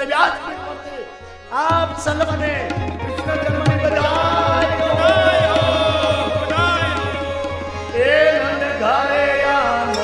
ત્યારે વ્યાસપીઠ પરથી આપ સર્વને કૃષ્ણ જન્મની બધાઈ એ નંદ ઘરે આનંદ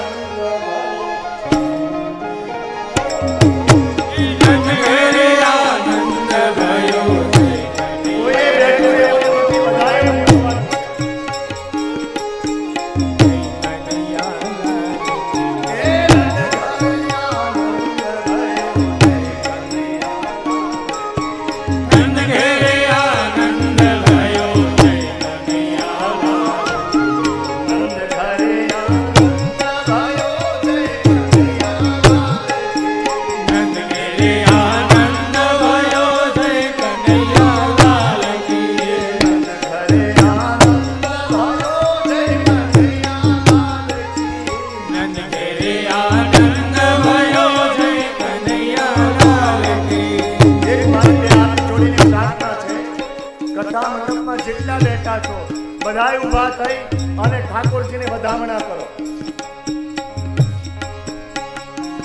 જેટલા બેઠા છો બધાય ઊભા થઈ અને ઠાકોરજીને વધામણા કરો.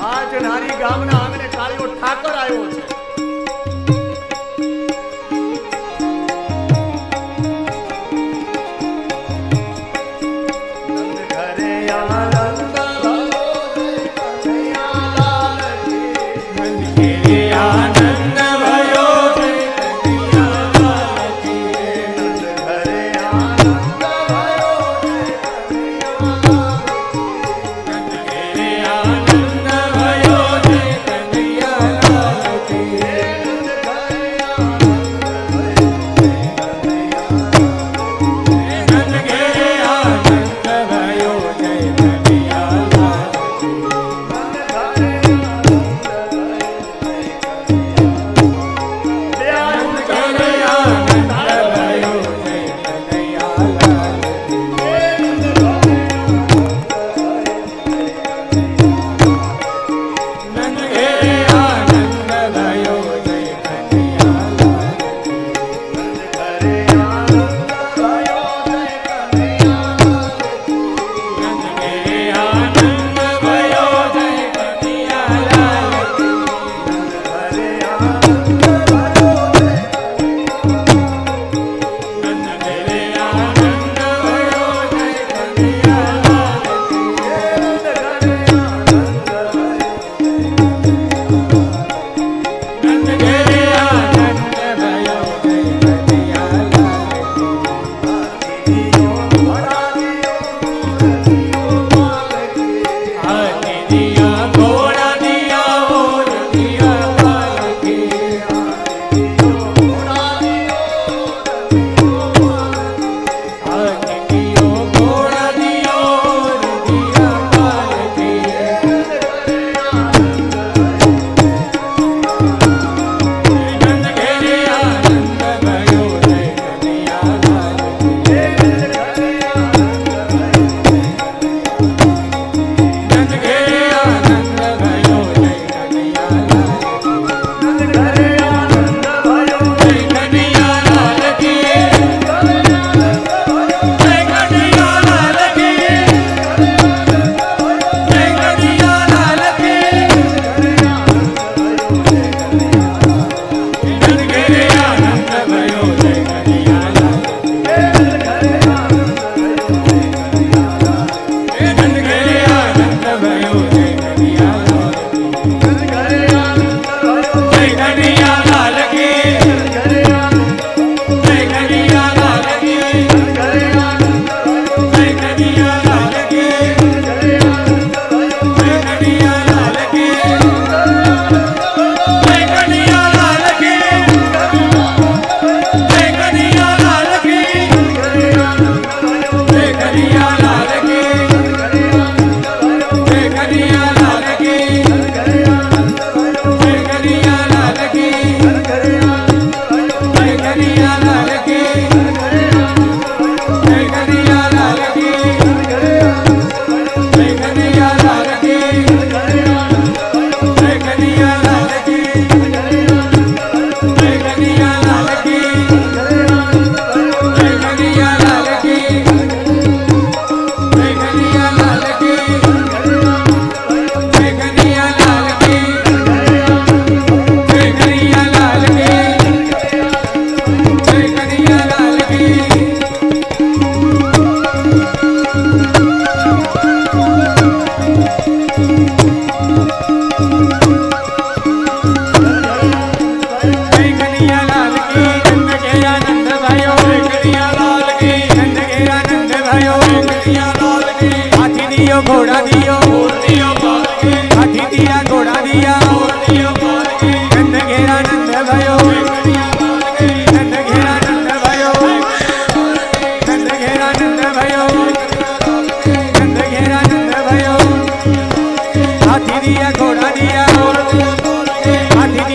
આજ નારી ગામના આંગણે કાળિયો ઠાકર આવ્યો છે.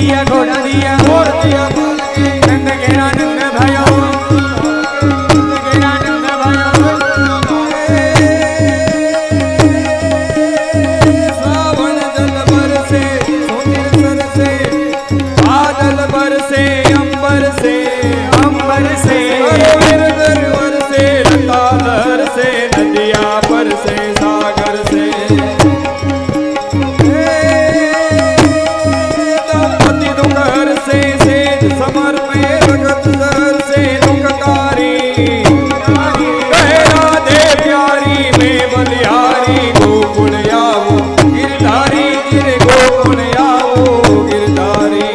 दिया घोड़ा दिया नंद घेरा नंद भयो सावन जल बरसे सोतिर से बादल बरसे अंबर से से लता लहर से नदिया पर से सागर से दंपति दुखहर से समर में रगत जहर से दुखकारी कहे राधे प्यारी में बलिहारी गोकुल आओ गिरधारी गिर गोकुल आओ गिरधारी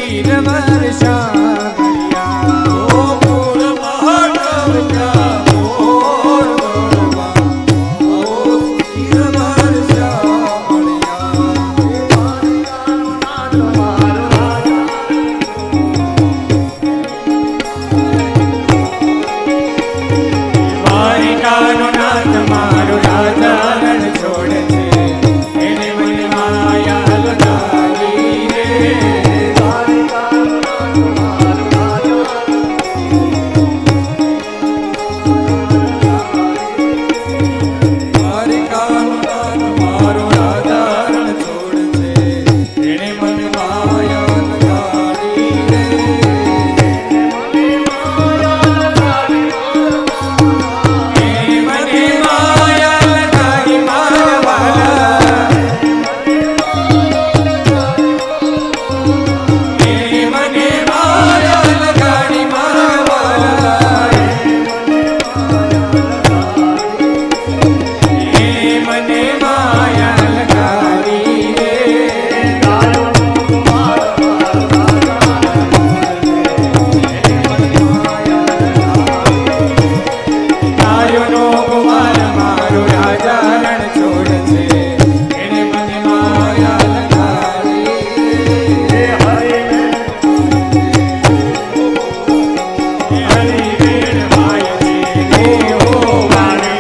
સુધીર વર્ષા ઓ મૂળ મહાકાવ્યા મોર મોરવા ઓ સુધીર વર્ષા દ્વારિકાનો નાથ મારો રાજા રણ છોડે છે એને મને માયા લગાવી રે દ્વારિકાનો નાથ મારો રાજા રણ છોડે છે એને મને માયા લગાવી રે મને માયા લગાડી મારા વાલા મને માયા લગાડી મારા વાલા મને માયા લગાડી રે ગાયોનો કુમાર મારો રાજા રણ છોડ છે એને મને માયા લગાડી હરી વેણ માય છે રે ઓ વાણે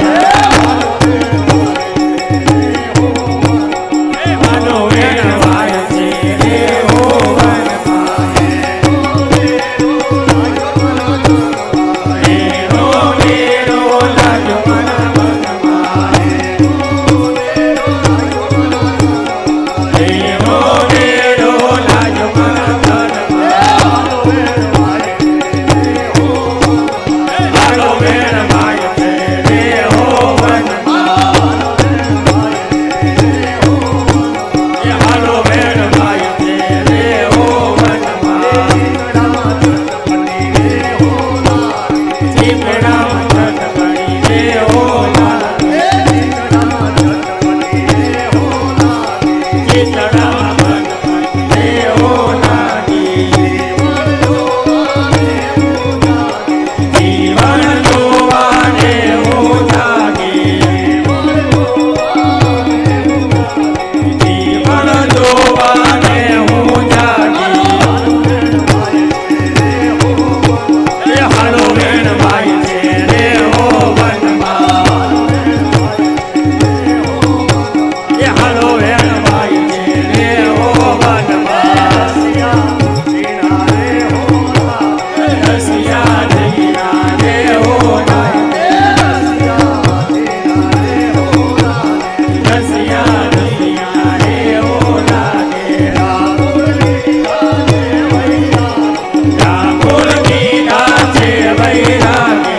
માનો વેણ માય છે રે ઓ વનમાં વેણો વેણો લાગ્યો મારા મનમાં વેણો વેણો લાગ્યો મારા મનમાં હાલો વેણ માય છે રે ઓ વનમાં હાલો વેણ માય છે રે ઓ વનમાં ચીપડામાં ચટપડી રે ઓ ચીતડામાં ચટપડી રે ઓ નાની જીવન જોવાને હું જાગી જીવન જોવાને હું જાગી હાલો વેણ માય છે રે ઓ વનમાં હાલો વેણ માય છે રે ઓ વનમાં રસિયા ધીરા રે ઓ રસિયા ધીરા રે ઓ લાગે રામુલ ગીતા છે વૈરાગે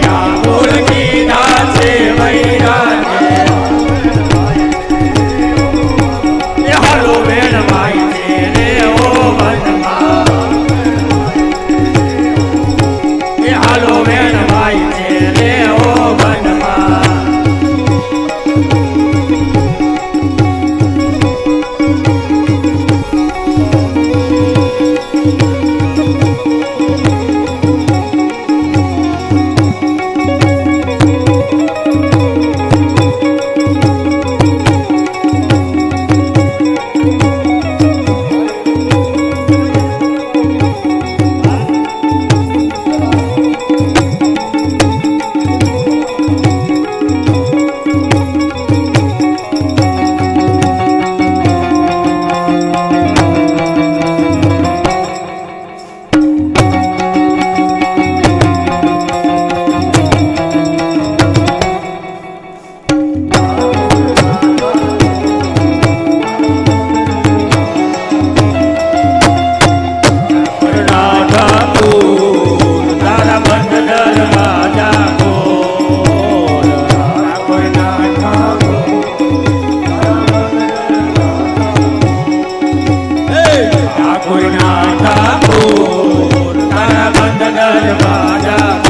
રામુલ ગીતા છે વૈરાગે હાલો વેણ માય છે રે ઓ વનમાં હાલો વેણ માય છે રે ઓ વનમાં કોઈના ઠાકોર તારા બંધ દરવાજા